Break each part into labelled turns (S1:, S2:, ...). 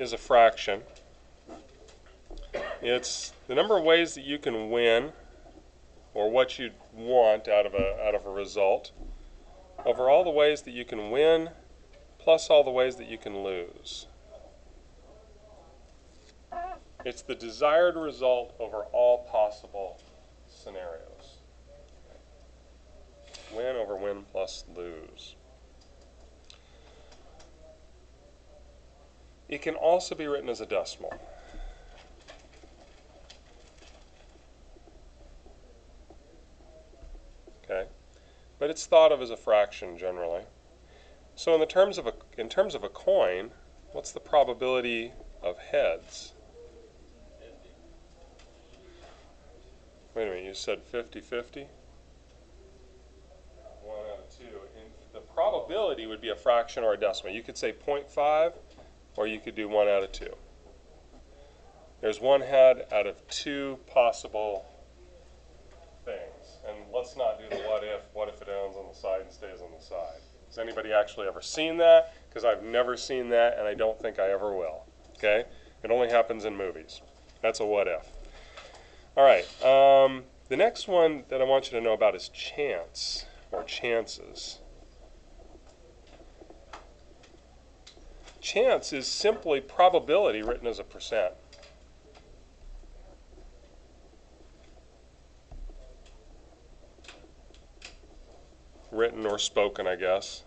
S1: is a fraction. It's the number of ways that you can win, or what you want out of a result, over all the ways that you can win, plus all the ways that you can lose. It's the desired result over all possible scenarios. Win over win plus lose. It can also be written as a decimal. Okay, but it's thought of as a fraction generally. So in terms of a coin, what's the probability of heads? Wait a minute, you said 50-50? 1 out of 2. And the probability would be a fraction or a decimal. You could say 0.5, or you could do 1 out of 2. There's one head out of 2 possible things. And let's not do the what if. What if it ends on the side and stays on the side? Has anybody actually ever seen that? Because I've never seen that, and I don't think I ever will. Okay? It only happens in movies. That's a what if. All right. The next one that I want you to know about is chance, or chances. Chance is simply probability written as a percent. Written or spoken, I guess.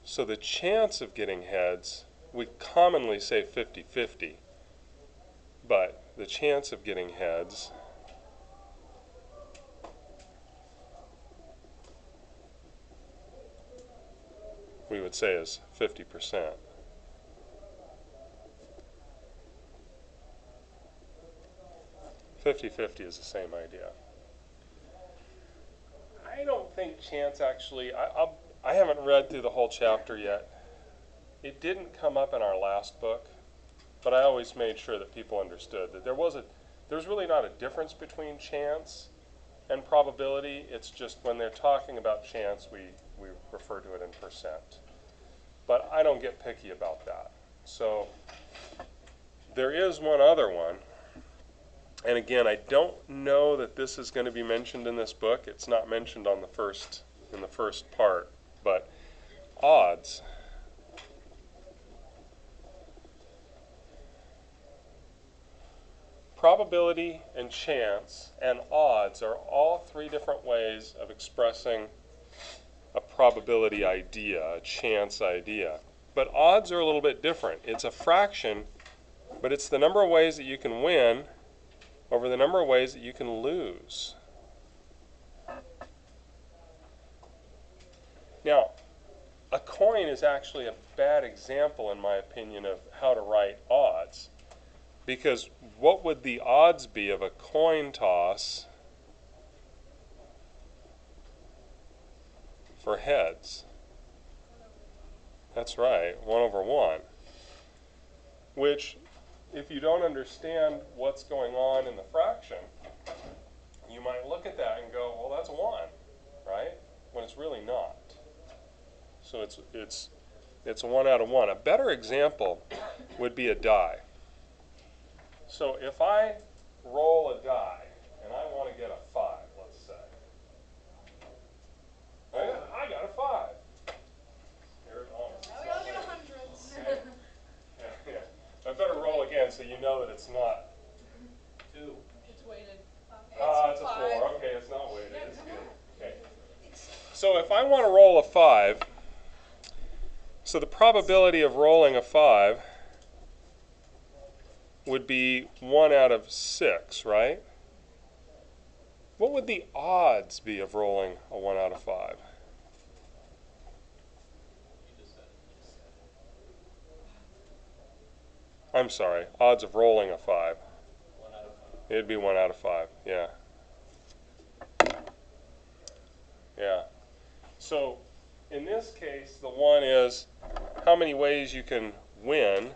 S1: So the chance of getting heads, we commonly say 50-50, but the chance of getting heads we would say is 50%. Fifty-50 is the same idea. I don't think chance actually, I haven't read through the whole chapter yet. It didn't come up in our last book, but I always made sure that people understood that there's really not a difference between chance and probability. It's just when they're talking about chance, we refer to it in percent. But I don't get picky about that. So there is one other one. And again, I don't know that this is going to be mentioned in this book. It's not mentioned in the first part, but odds. Probability and chance and odds are all 3 different ways of expressing a probability idea, a chance idea. But odds are a little bit different. It's a fraction, but it's the number of ways that you can win over the number of ways that you can lose. Now, a coin is actually a bad example, in my opinion, of how to write odds. Because what would the odds be of a coin toss for heads? That's right, 1 over 1. Which, if you don't understand what's going on in the fraction, you might look at that and go, well, that's 1, right? When it's really not. So it's a 1 out of 1. A better example would be a die. So if I roll a die and I want to get a 5, let's say. I got a 5. Here,
S2: Now we all get hundreds.
S1: yeah. I better roll again so you know that it's not 2.
S2: It's weighted.
S1: It's a 4. Okay, it's not weighted. It's good. Okay. So if I want to roll a 5, so the probability of rolling a 5 would be 1 out of 6, right? What would the odds be of rolling a 1 out of 5? I'm sorry, odds of rolling a 5.
S3: 1 out of 5.
S1: It'd be 1 out of 5, yeah. Yeah. So in this case, the 1 is how many ways you can win.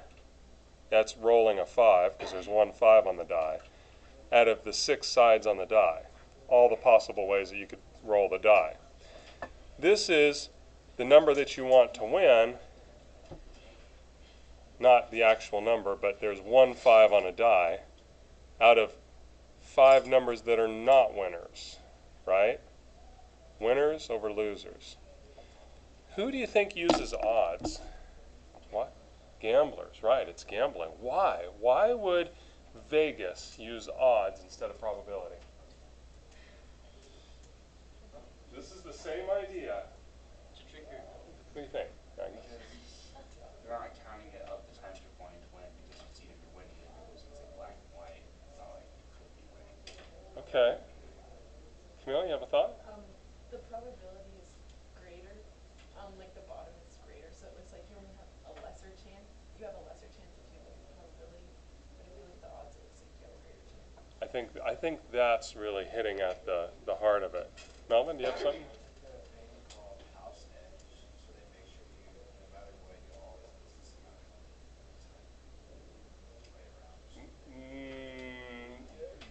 S1: That's rolling a 5, because there's 1 5 on the die, out of the 6 sides on the die. All the possible ways that you could roll the die. This is the number that you want to win, not the actual number, but there's 1 5 on a die, out of 5 numbers that are not winners, right? Winners over losers. Who do you think uses odds? What? Gamblers, right, it's gambling. Why? Why would Vegas use odds instead of probability? This is the same idea.
S3: It's a trickier.
S1: What do you think, Magnus?
S3: They're not counting it up the times you're going to win because it's either you're winning or you're losing. It's like black and white. It's not like you could be winning.
S1: Okay. Camille, you have a thought?
S4: The probability is greater, like the bottom is greater, so it looks like you only have a lesser chance. You have a lesser chance if you look at the probability, but if you look at the odds, it looks like you have a greater chance.
S1: I think that's really hitting at the heart of it. Melvin, do you have something?
S3: House edge, so they make sure you, no matter what, you always lose this amount of play around.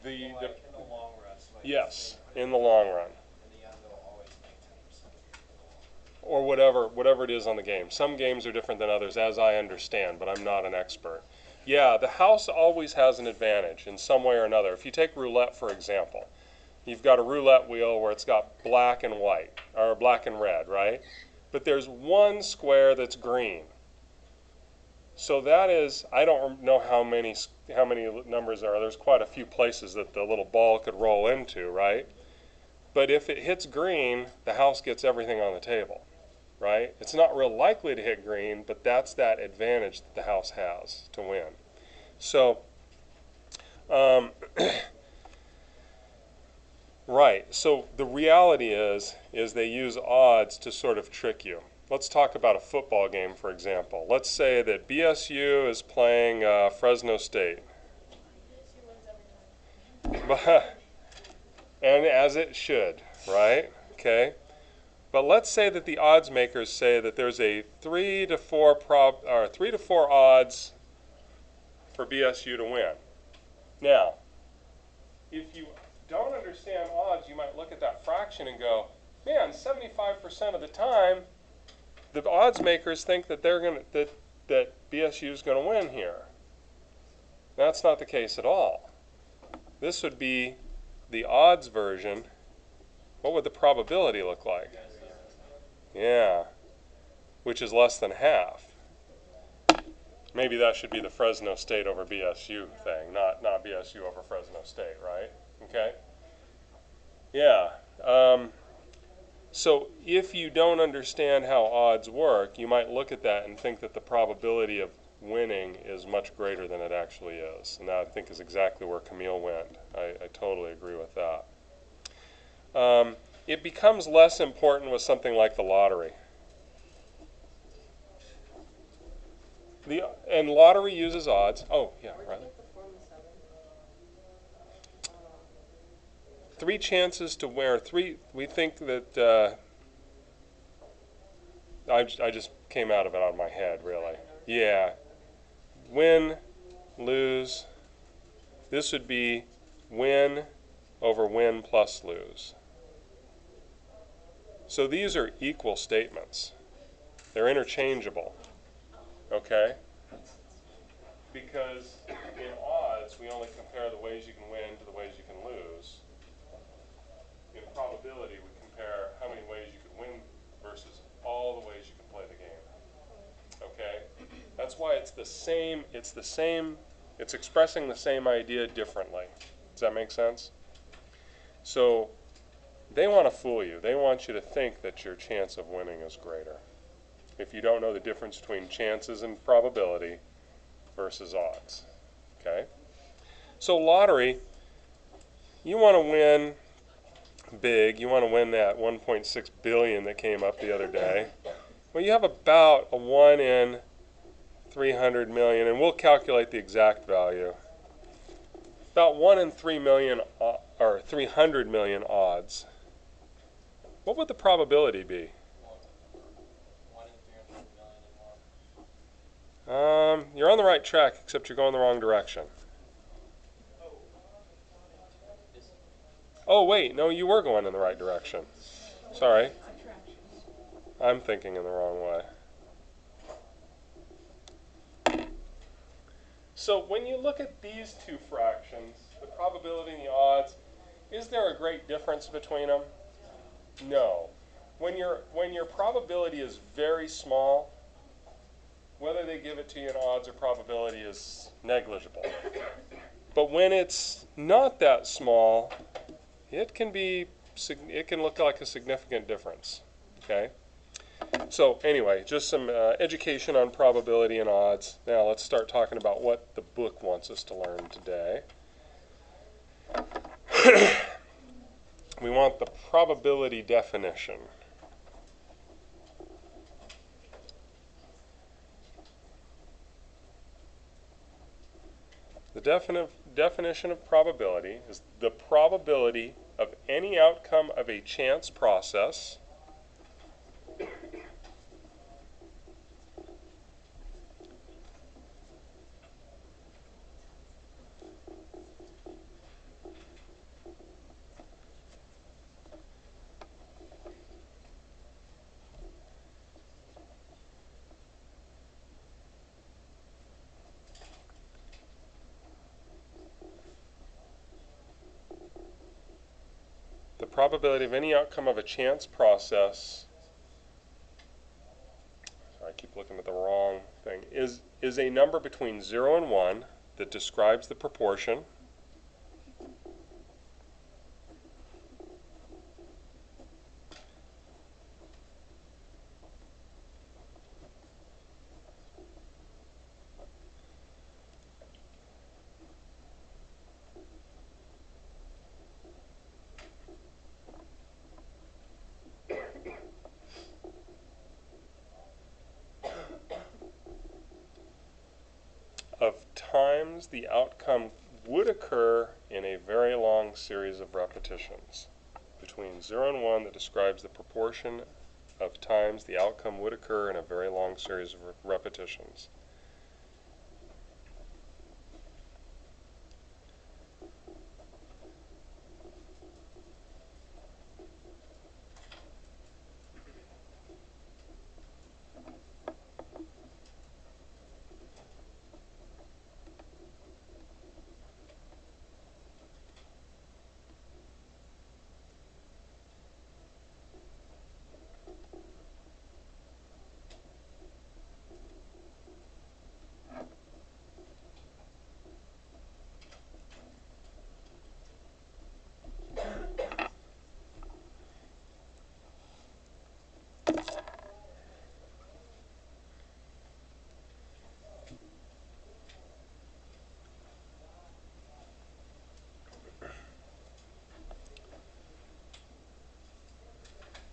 S1: The
S3: In the long run. So like
S1: yes, in the long run,
S3: in the end, they'll always make 10% in the long run.
S1: or whatever it is on the game. Some games are different than others, as I understand, but I'm not an expert. Yeah, the house always has an advantage in some way or another. If you take roulette, for example, you've got a roulette wheel where it's got black and white, or black and red, right? But there's one square that's green. So that is, I don't know how many numbers there are. There's quite a few places that the little ball could roll into, right? But if it hits green, the house gets everything on the table, right? It's not real likely to hit green, but that's that advantage that the house has to win. So, right. So the reality is they use odds to sort of trick you. Let's talk about a football game, for example. Let's say that BSU is playing Fresno State. And as it should, right? Okay. But let's say that the odds makers say that there's a 3 to 4 odds for BSU to win. Now, if you don't understand odds, you might look at that fraction and go, man, 75% of the time, the odds makers think that that BSU is going to win here. That's not the case at all. This would be the odds version. What would the probability look like? Yeah, which is less than half. Maybe that should be the Fresno State over BSU thing, not BSU over Fresno State, right? Okay. Yeah. So if you don't understand how odds work, you might look at that and think that the probability of winning is much greater than it actually is. And that, I think, is exactly where Camille went. I totally agree with that. It becomes less important with something like the lottery. And lottery uses odds. Oh, yeah, right. 3 chances to win. We think that I just came out of it on my head, really. Yeah. Win, lose. This would be win over win plus lose. So these are equal statements. They're interchangeable. Okay? Because in odds, we only compare the ways you can win to the ways you can lose. In probability, we compare how many ways you can win versus all the ways you can play the game. Okay? That's why it's the same, it's expressing the same idea differently. Does that make sense? So they want to fool you. They want you to think that your chance of winning is greater. If you don't know the difference between chances and probability versus odds. Okay? So lottery, you want to win big. You want to win that 1.6 billion that came up the other day. Well, you have about a 1 in 300 million, and we'll calculate the exact value. About 1 in 3 million or 300 million odds. What would the probability be?
S3: 1 in 300 million and more.
S1: You're on the right track, except you're going the wrong direction. Oh, wait, no, you were going in the right direction. Sorry. I'm thinking in the wrong way. So when you look at these two fractions, the probability and the odds, is there a great difference between them? No. When your probability is very small, whether they give it to you in odds or probability is negligible. But when it's not that small, it can look like a significant difference. Okay? So anyway, just some education on probability and odds. Now let's start talking about what the book wants us to learn today. We want the probability definition. The definition of probability is the probability of any outcome of a chance process the probability of any outcome of a chance process, sorry, I keep looking at the wrong thing, is a number between 0 and 1 that describes the proportion of times the outcome would occur in a very long series of repetitions. Between 0 and 1 that describes the proportion of times the outcome would occur in a very long series of repetitions.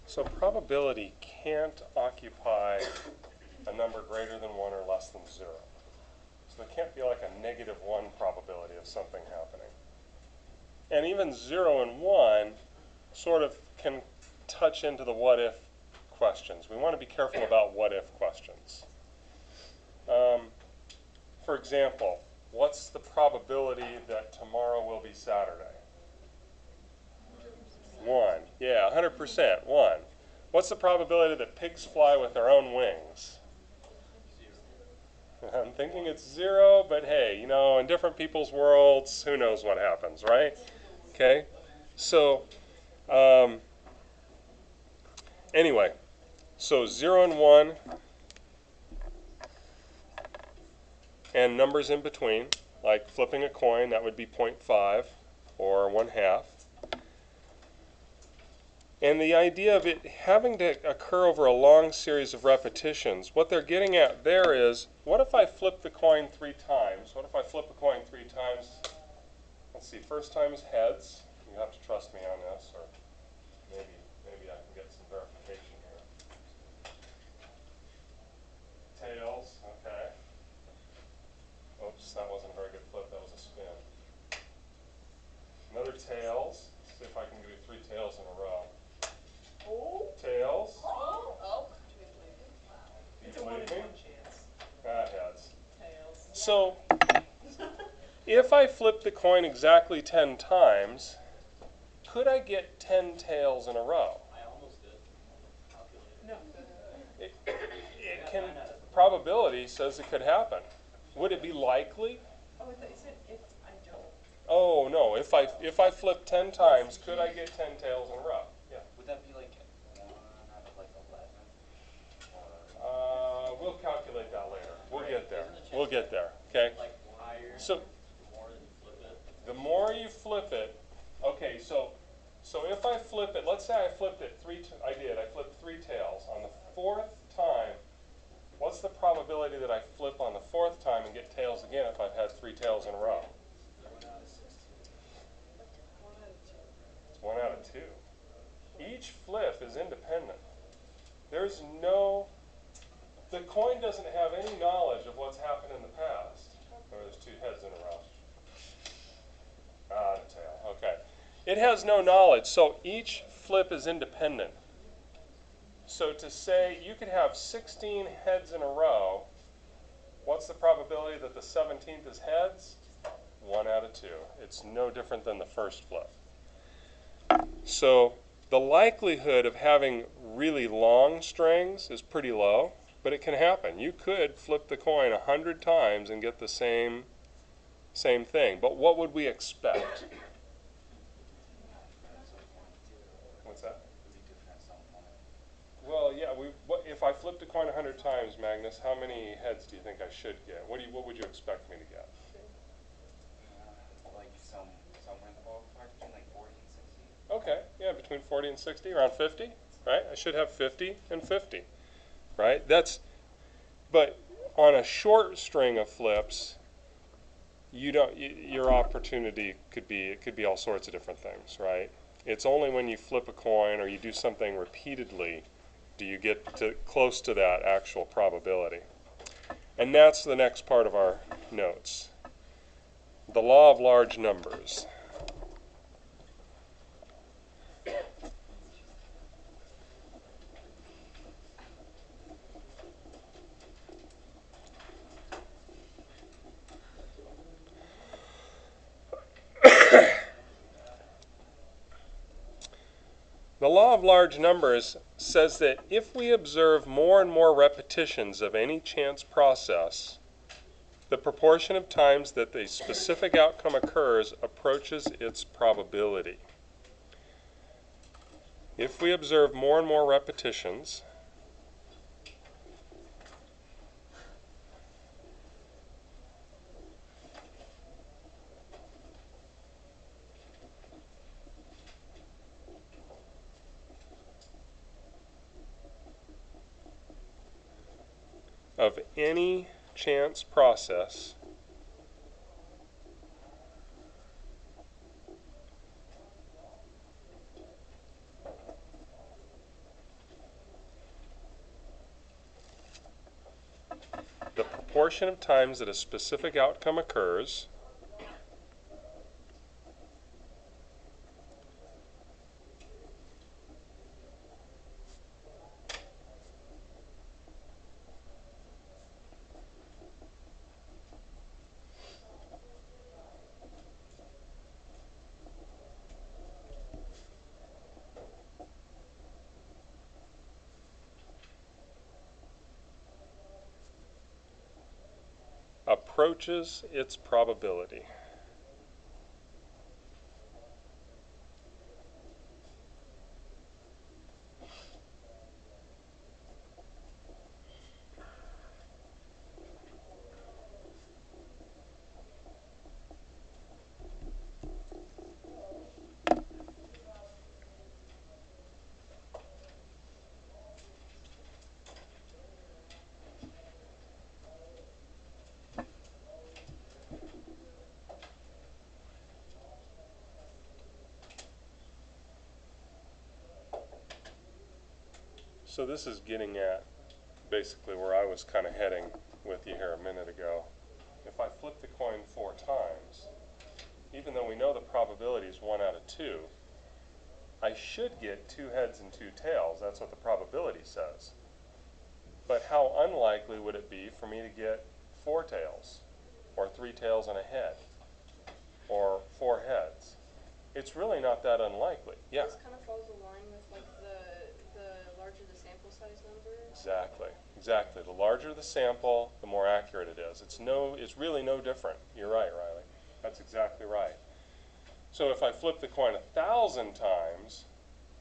S1: So probability can't occupy a number greater than 1 or less than 0. So there can't be like a -1 probability of something happening. And even 0 and 1 sort of can touch into the what-if questions. We want to be careful about what-if questions. For example, what's the probability that tomorrow will be Saturday? 1. Yeah, 100%. 1. What's the probability that pigs fly with their own wings? 0. I'm thinking it's 0, but hey, you know, in different people's worlds, who knows what happens, right? Okay? So, anyway, so 0 and 1, and numbers in between, like flipping a coin, that would be 0.5 or 1/2. And the idea of it having to occur over a long series of repetitions, what they're getting at there is, what if I flip the coin 3 times? What if I flip a coin 3 times? Let's see, first time is heads. You have to trust me on this, or maybe I can get some verification here. Tails, okay. Oops, that wasn't a very good flip, that was a spin. Another tails. Let's see if I can do 3 tails in a row.
S4: Oh.
S1: Tails.
S4: Oh.
S1: It's a 1 in 1
S4: chance.
S1: Heads.
S4: Tails.
S1: So, if I flip the coin exactly 10 times, could I get 10 tails in a row?
S3: I almost did. Calculated.
S4: No.
S1: it can, probability says it could happen. Would it be likely?
S4: Oh, I thought you said if I don't.
S1: Oh, no, if I flip 10 times, could I get 10 tails in a row? Yeah.
S3: Would that be like 1 out of like 11? Or
S1: We'll calculate that later. We'll get there. We'll get there, okay?
S5: Like higher,
S1: So,
S5: the more that you flip it.
S1: the more you flip it, okay, so if I flip it, let's say I flipped it I flipped 3 tails. On the 4th time, what's the probability that I flip on the 4th time and get tails again if I've had 3 tails in a row?
S5: 1 out of 16.
S1: It's 1 out of 2. Each flip is independent. There's no, the coin doesn't have any knowledge of what's happened in the past. Oh, there's 2 heads in a row. Ah, the tail, okay. It has no knowledge, so each flip is independent. So to say you could have 16 heads in a row, what's the probability that the 17th is heads? 1 out of 2. It's no different than the first flip. So the likelihood of having really long strings is pretty low, but it can happen. You could flip the coin 100 times and get the same thing. But what would we expect? What's that?
S3: would be different at some point.
S1: Well, yeah. If I flipped a coin 100 times, Magnus, how many heads do you think I should get? What would you expect me to get?
S3: Like somewhere in the ballpark between like 40 and 60.
S1: Okay, yeah, between 40 and 60, around 50, right? I should have 50 and 50, right? But on a short string of flips, your opportunity could be all sorts of different things, right? It's only when you flip a coin or you do something repeatedly do you get close to that actual probability. And that's the next part of our notes. The law of large numbers. The law of large numbers says that if we observe more and more repetitions of any chance process, the proportion of times that the specific outcome occurs approaches its probability. If we observe more and more repetitions, of any chance process, the proportion of times that a specific outcome occurs approaches its probability. So this is getting at basically where I was kind of heading with you here a minute ago. If I flip the coin 4 times, even though we know the probability is 1 out of 2, I should get 2 heads and 2 tails. That's what the probability says. But how unlikely would it be for me to get 4 tails, or 3 tails and a head, or 4 heads? It's really not that unlikely. Yeah.
S2: This kind of falls in line with like the larger the sample size number.
S1: Exactly. Exactly. The larger the sample, the more accurate it is. It's really no different. You're right, Riley. That's exactly right. So if I flip the coin 1,000 times,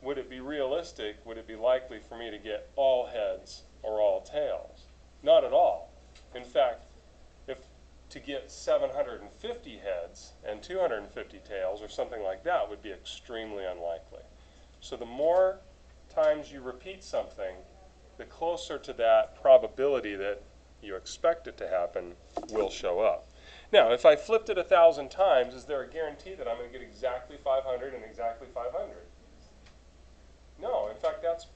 S1: would it be realistic, would it be likely for me to get all heads or all tails? Not at all. In fact, if to get 750 heads and 250 tails or something like that would be extremely unlikely. So the more times you repeat something, the closer to that probability that you expect it to happen will show up. Now, if I flipped it 1,000 times, is there a guarantee that I'm going to get exactly 500 and exactly 500? No, in fact, that's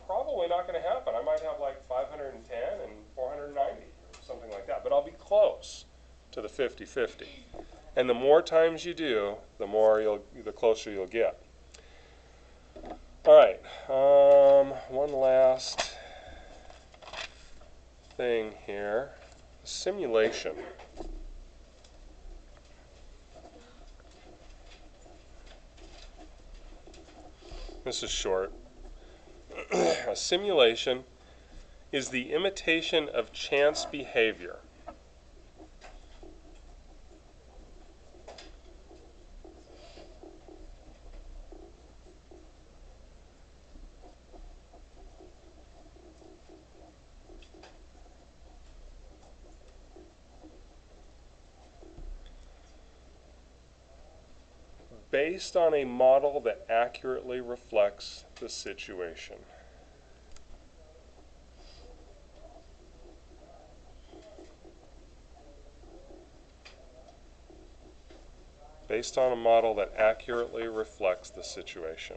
S1: probably not going to happen. I might have like 510 and 490 or something like that, but I'll be close to the 50-50. And the more times you do, the closer you'll get. All right, one last thing here, simulation. This is short. A simulation is the imitation of chance behavior. Based on a model that accurately reflects the situation. Based on a model that accurately reflects the situation.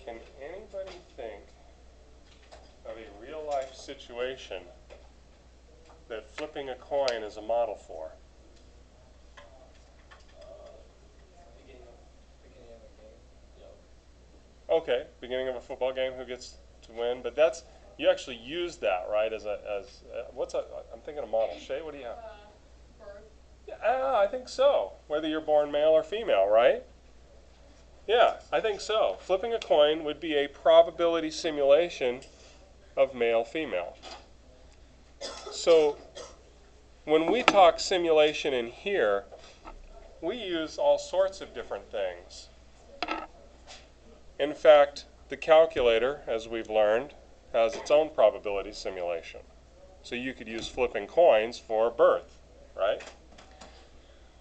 S1: Can anybody think of a real-life situation that flipping a coin is a model for?
S5: Beginning of a game. Yep.
S1: Okay, beginning of a football game, who gets to win? But that's, you actually use that, right? I'm thinking a model. Shay, what do you have?
S4: Birth.
S1: Yeah, I think so. Whether you're born male or female, right? Yeah, I think so. Flipping a coin would be a probability simulation of male-female. So when we talk simulation in here, we use all sorts of different things. In fact, the calculator, as we've learned, has its own probability simulation. So you could use flipping coins for birth, right?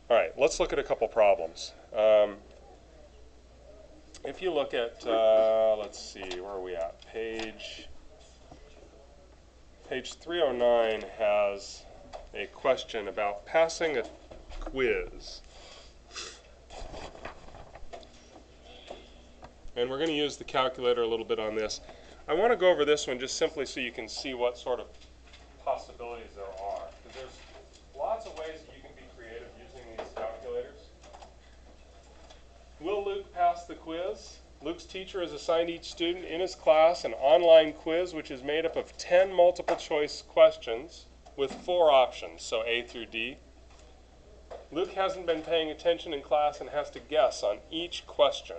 S1: All right, let's look at a couple problems. If you look at, let's see, where are we at? Page 309 has a question about passing a quiz. And we're going to use the calculator a little bit on this. I want to go over this one just simply so you can see what sort of possibilities there are. Because there's lots of ways that you can be creative using these calculators. Will Luke pass the quiz? Luke's teacher has assigned each student in his class an online quiz which is made up of 10 multiple choice questions with 4 options, so A through D. Luke hasn't been paying attention in class and has to guess on each question.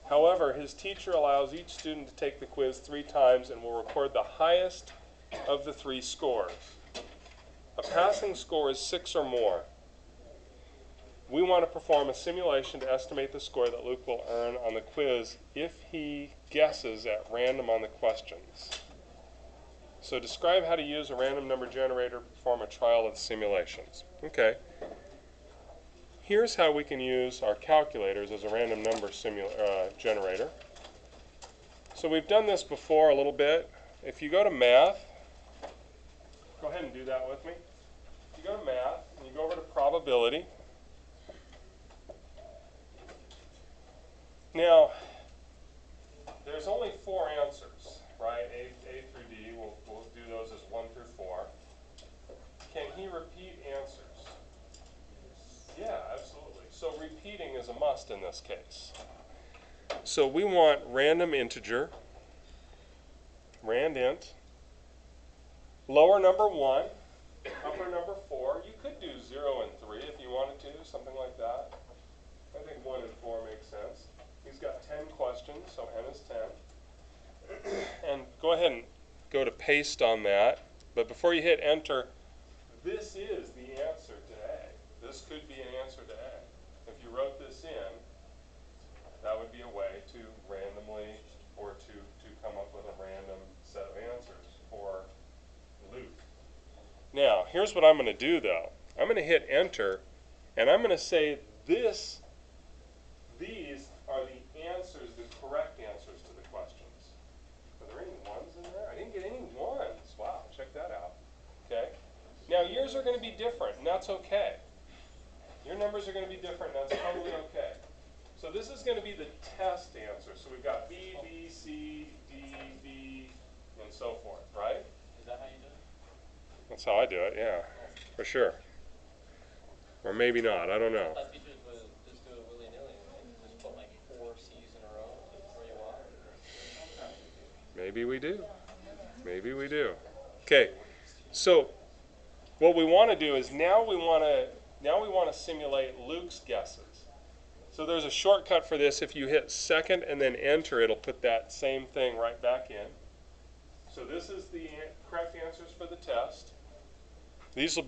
S1: However, his teacher allows each student to take the quiz 3 times and will record the highest of the 3 scores. A passing score is 6 or more. We want to perform a simulation to estimate the score that Luke will earn on the quiz if he guesses at random on the questions. So describe how to use a random number generator to perform a trial of the simulations. Okay. Here's how we can use our calculators as a random number generator. So we've done this before a little bit. If you go to math, go ahead and do that with me. If you go to math and you go over to probability. Now, So repeating is a must in this case. So we want random integer, randint, lower number 1, upper number 4. You could do 0 and 3 if you wanted to, something like that. I think 1 and 4 makes sense. He's got 10 questions, so n is 10. And go ahead and go to paste on that. But before you hit enter, this is the answer to A. This could be an answer to A. If you wrote this in, that would be a way to randomly, or to come up with a random set of answers for Luke. Now, here's what I'm going to do though. I'm going to hit enter, and I'm going to say these are the answers, the correct answers to the questions. Are there any ones in there? I didn't get any ones. Wow, check that out. Okay. Now yours are going to be different, and that's okay. Your numbers are going to be different, and that's totally okay. So this is going to be the test answer. So we've got B, B, C, D, B, and so forth, right?
S5: Is that how you do it?
S1: That's how I do it, yeah, for sure. Or maybe not, I don't know.
S5: I thought teachers would just do it willy-nilly, and just put like 4 C's in a row to throw you off.
S1: Maybe we do. Maybe we do. Okay, so what we want to do is now we want to simulate Luke's guesses. So there's a shortcut for this. If you hit second and then enter, it'll put that same thing right back in. So this is the correct answers for the test. This will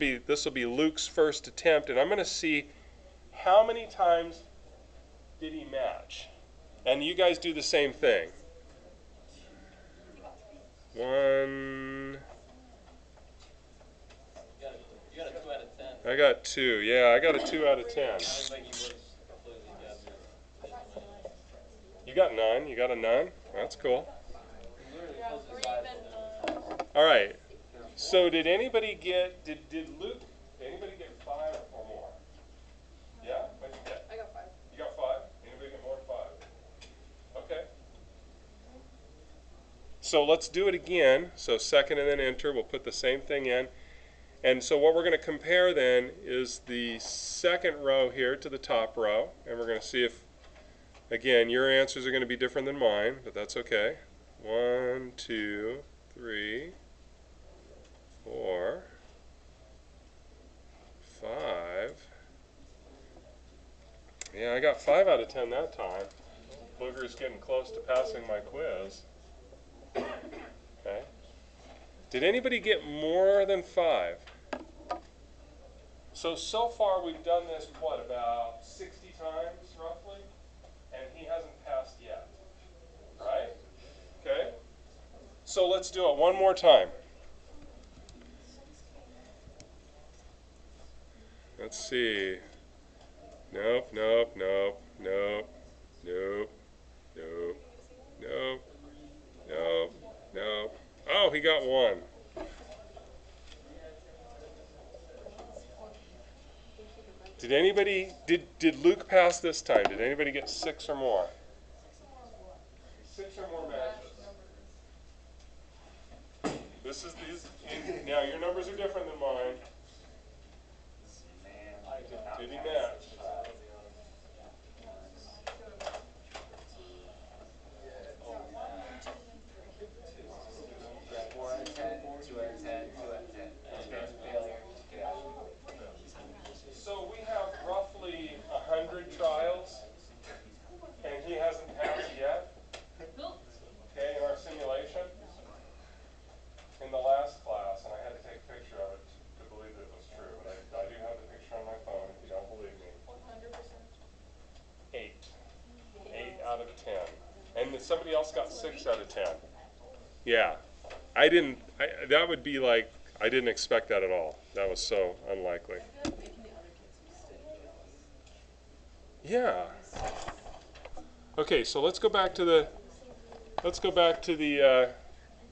S1: be Luke's first attempt, and I'm going to see how many times did he match. And you guys do the same thing. 1.
S5: You got a 2 out of 10.
S1: I got 2. Yeah, I got a 2 out of 10.
S5: I was like, you was completely guessed.
S1: You got 9. You got a 9. That's cool.
S5: You literally
S2: Yeah,
S5: closed
S2: or
S5: his eyes.
S2: even,
S1: All right. So did anybody get? Did Luke? Did anybody get 5 or more? Yeah. What'd you get?
S4: I got 5.
S1: You got 5. Anybody get more than 5? Okay. So let's do it again. So second and then enter. We'll put the same thing in. And so what we're going to compare then is the second row here to the top row. And we're going to see if, again, your answers are going to be different than mine, but that's okay. 1, 2, 3, 4, 5. Yeah, I got 5 out of 10 that time. Booger's getting close to passing my quiz. Okay. Did anybody get more than 5? So far we've done this, what, about 60 times roughly? And he hasn't passed yet, right? Okay. So let's do it one more time. Let's see. Nope, nope, nope, nope, nope, nope, nope, nope, nope. Oh, he got 1. Did anybody, did Luke pass this time? Did anybody get 6 or more? 6 or more matches. This is these, now your numbers are different than mine. Did he match? So we have roughly 100 trials, and he hasn't passed yet. Okay, in our simulation. In the last class, and I had to take a picture of it to believe it was true, but I do have the picture on my phone if you don't believe me.
S4: 100%.
S1: 8. 8 out of 10. And then somebody else got 6 out of 10. Yeah. That would be like, I didn't expect that at all. That was so unlikely.
S4: I feel like making the other kids be
S1: Yeah. Okay, so let's go back to the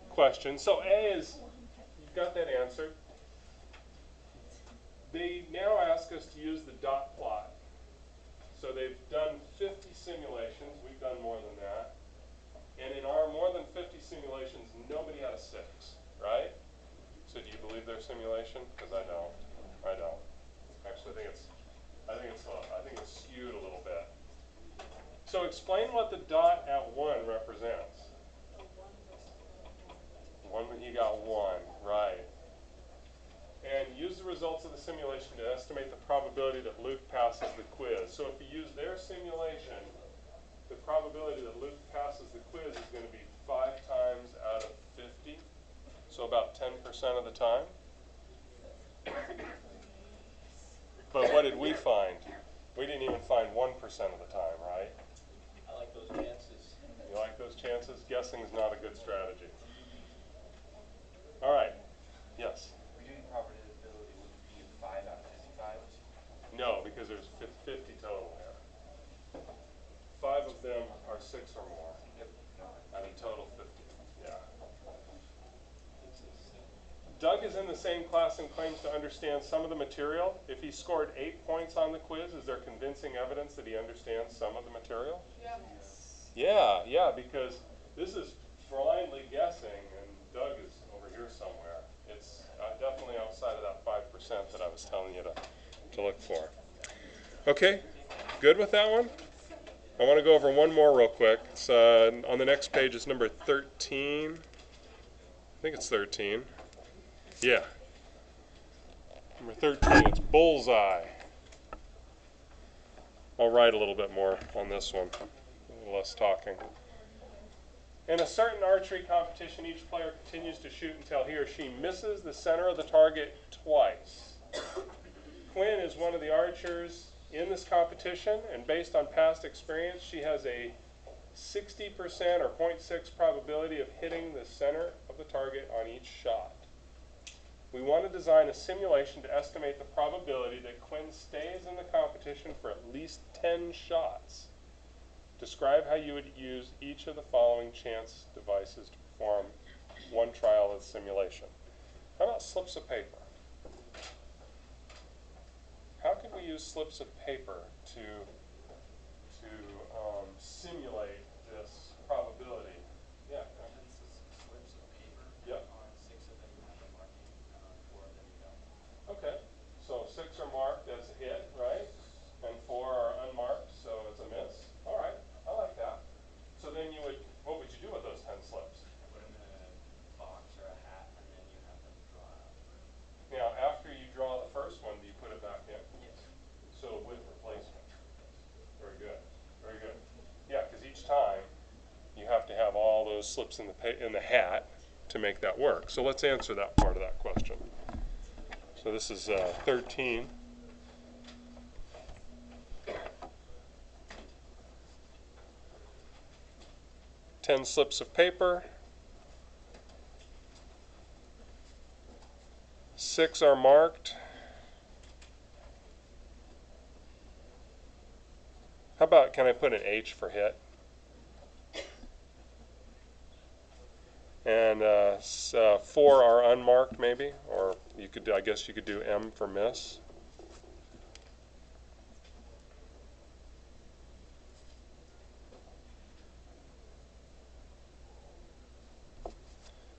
S1: question. So A is, you've got that answer. They now ask us to use the dot plot. So they've done 50 simulations. We've done more than that. And in our more than 50 simulations, nobody had a 6, right? So do you believe their simulation? Because I don't. I don't. Actually, I think it's skewed So explain what the dot at 1 represents. 1, he got 1, right. And use the results of the simulation to estimate the probability that Luke passes the quiz. So if you use their simulation, the probability that Luke passes the quiz is going to be 5 times out of 50. So about 10% of the time. But what did we find? We didn't even find 1% of the time, right?
S5: I like those chances.
S1: You like those chances? Guessing is not a good strategy. All right. Yes?
S3: Redoing probability would be 5 out of 55.
S1: No, because there's 50 total there. 5 of them are 6 or more.
S3: Yep. No.
S1: Out of total 50. Yeah. Doug is in the same class and claims to understand some of the material. If he scored 8 points on the quiz, is there convincing evidence that he understands some of the material?
S2: Yeah.
S1: Yeah, because this is blindly guessing, and Doug is over here somewhere. It's definitely outside of that 5% that I was telling you to look for. Okay, good with that one? I want to go over one more real quick. It's, on the next page is number 13. I think it's 13. Yeah. Number 13, it's bullseye. I'll write a little bit more on this one, a little less talking. In a certain archery competition, each player continues to shoot until he or she misses the center of the target twice. Quinn is one of the archers in this competition, and based on past experience, she has a 60% or 0.6 probability of hitting the center of the target on each shot. We want to design a simulation to estimate the probability that Quinn stays in the competition for at least 10 shots. Describe how you would use each of the following chance devices to perform one trial of the simulation. How about slips of paper? How can we use slips of paper to simulate this probability? Yeah.
S3: Slips of paper.
S1: Yep.
S3: On 6 of them you have a marking, and on 4 of them you don't.
S1: Okay. So 6 are marked as a hit, right? And 4 are unmarked, so it's a miss. All right. I like that. So then what would you do with those 10 slips?
S3: Put them in a box or a hat, and then you have them draw out.
S1: Now, after you draw the first one, do you put it back in?
S3: Yes.
S1: So with replacement. Very good. Very good. Yeah, because each time you have to have all those slips in the hat to make that work. So let's answer that part of that question. So this is 13. Ten slips of paper. 6 are marked. How about, can I put an H for hit? And 4 are unmarked maybe, or you could, I guess you could do M for miss.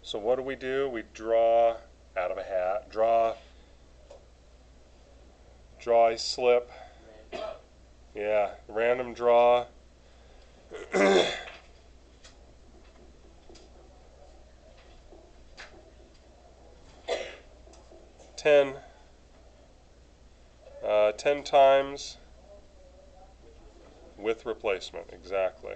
S1: So what do? We draw out of a hat, draw a slip. Yeah, random draw. 10 times with replacement, exactly.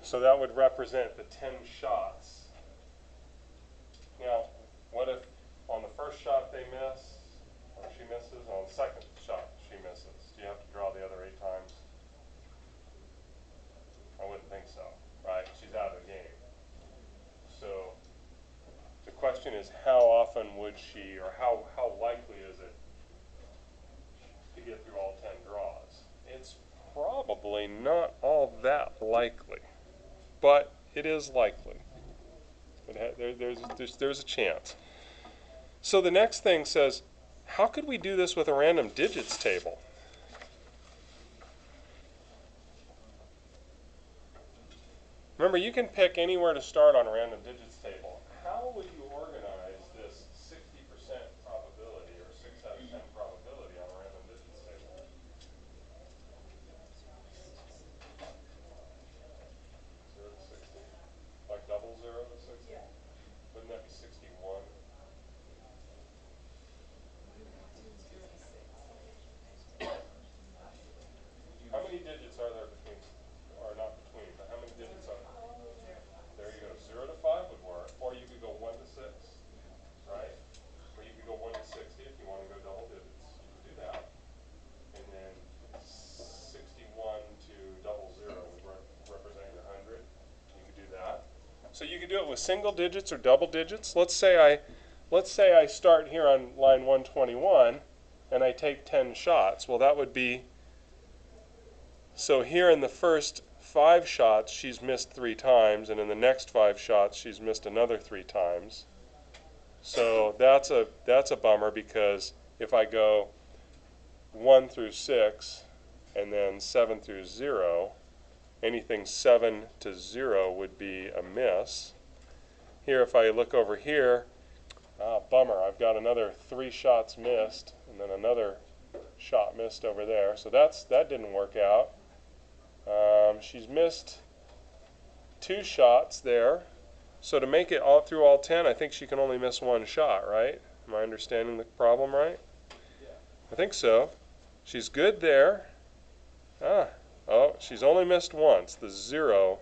S1: So that would represent the 10 shots. Now, what if on the first shot they miss, or she misses, on the second shot she misses? Do you have to draw the other 8 times? I wouldn't think so, right? She's out of the game. So the question is, how often would she, or how likely is it to get through all 10 draws? It's probably not all that likely, but it is likely. There's a chance. So the next thing says, how could we do this with a random digits table? Remember, you can pick anywhere to start on a random digits table. How would you organize this 60% could do it with single digits or double digits. Let's say I start here on line 121 and I take 10 shots. Well, that would be, so here in the first 5 shots she's missed 3 times, and in the next 5 shots she's missed another 3 times. So that's a bummer, because if I go 1 through 6 and then 7 through 0, anything 7 to 0 would be a miss. Here, if I look over here, bummer, I've got another 3 shots missed and then another shot missed over there. So that didn't work out. She's missed 2 shots there. So to make it all through all 10, I think she can only miss 1 shot, right? Am I understanding the problem right?
S5: Yeah.
S1: I think so. She's good there. Oh, she's only missed once, the 0.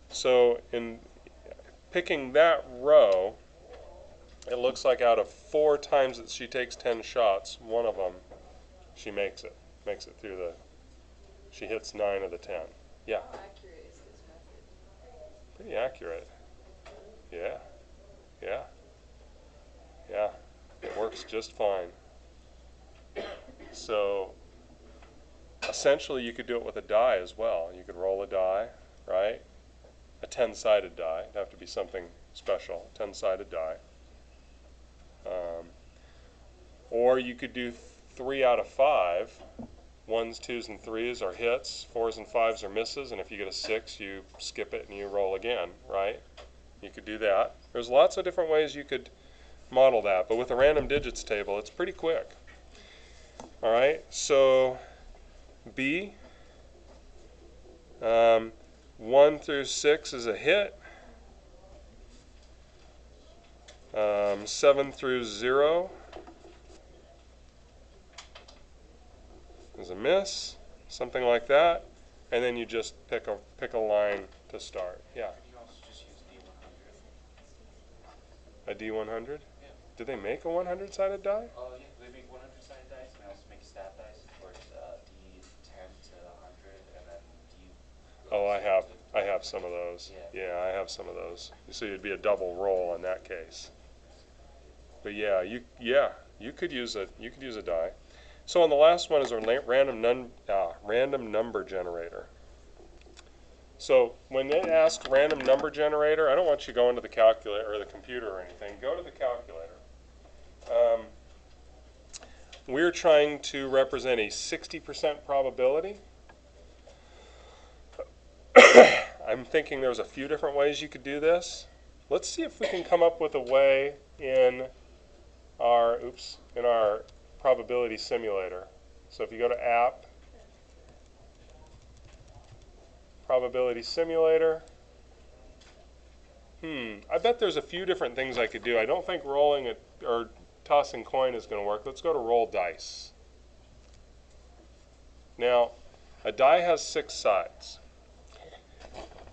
S1: So in picking that row, it looks like out of 4 times that she takes 10 shots, 1 of them she makes it through she hits 9 of the 10. Yeah.
S6: How accurate is this method?
S1: Pretty accurate. Yeah. Yeah. Yeah. It works just fine. So essentially you could do it with a die as well. You could roll a die, right? A 10-sided die. It'd have to be something special. 10-sided die. Or you could do 3 out of 5. 1s, 2s, and 3s are hits. 4s and 5s are misses. And if you get a 6, you skip it and you roll again, right? You could do that. There's lots of different ways you could model that. But with a random digits table, it's pretty quick. All right, so B, 1 through 6 is a hit. 7 through 0 is a miss, something like that. And then you just pick a line to start. Yeah.
S3: You can also just use D100.
S1: A D100?
S3: Yeah.
S1: Do they make a 100-sided die?
S3: Oh, yeah, they make 100-sided dice, and they also make stat dice, where it's D10 to 100, and then D...
S1: Oh, I have some of those. Yeah, I have some of those. So it'd be a double roll in that case. But yeah, you could use a die. So on the last one is a random number generator. So when they ask random number generator, I don't want you going to the calculator or the computer or anything. Go to the calculator. We're trying to represent a 60% probability. I'm thinking there's a few different ways you could do this. Let's see if we can come up with a way in our probability simulator. So if you go to App, Probability Simulator. I bet there's a few different things I could do. I don't think rolling it or tossing coin is going to work. Let's go to Roll Dice. Now, a die has 6 sides.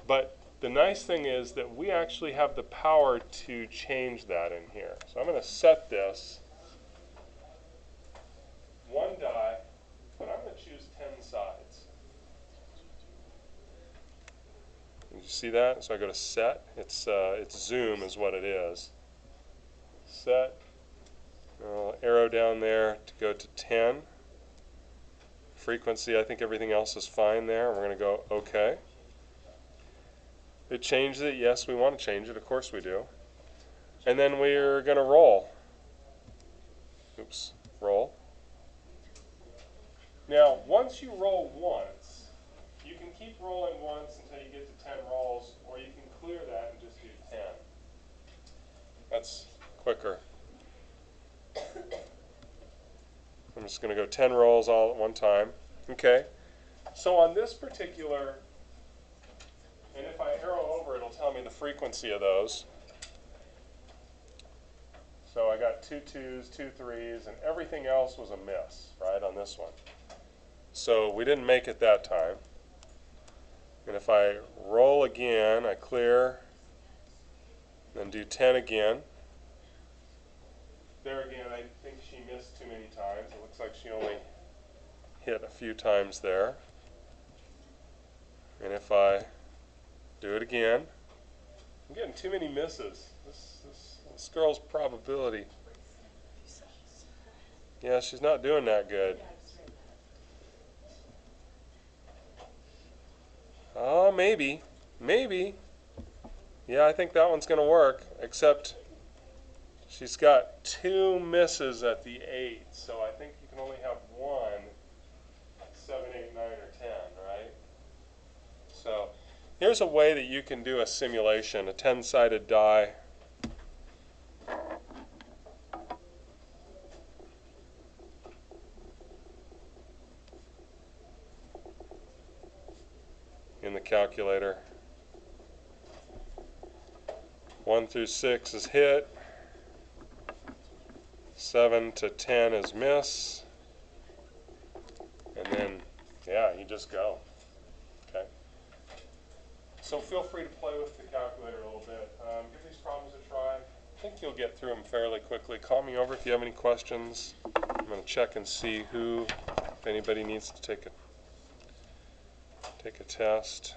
S1: But the nice thing is that we actually have the power to change that in here. So I'm going to set this 1 die, but I'm going to choose 10 sides. Did you see that? So I go to Set. It's Zoom is what it is. Set. Arrow down there to go to 10. Frequency, I think everything else is fine there. We're going to go OK. It changed it. Yes, we want to change it. Of course we do. And then we're going to roll. Oops. Roll. Now, once you roll once, you can keep rolling once until you get to 10 rolls, or you can clear that and just do 10. That's quicker. I'm just going to go 10 rolls all at one time. Okay. So on this particular, and if I arrow over, it'll tell me the frequency of those. So I got 2 2s, 2 3s, and everything else was a miss, right, on this one. So we didn't make it that time. And if I roll again, I clear, then do 10 again. There again, I think she missed too many times. It looks like she only hit a few times there. And if I do it again, I'm getting too many misses. This girl's probability. Yeah, she's not doing that good. Oh, maybe. Maybe. Yeah, I think that one's going to work, except she's got 2 misses at the 8, so I think you can only have one 7, 8, 9, or 10, right? So here's a way that you can do a simulation, a 10-sided die. In the calculator. 1 through 6 is hit. 7 to 10 is miss. And then, yeah, you just go. Okay. So feel free to play with the calculator a little bit. Give these problems a try. I think you'll get through them fairly quickly. Call me over if you have any questions. I'm going to check and see if anybody needs to take a test.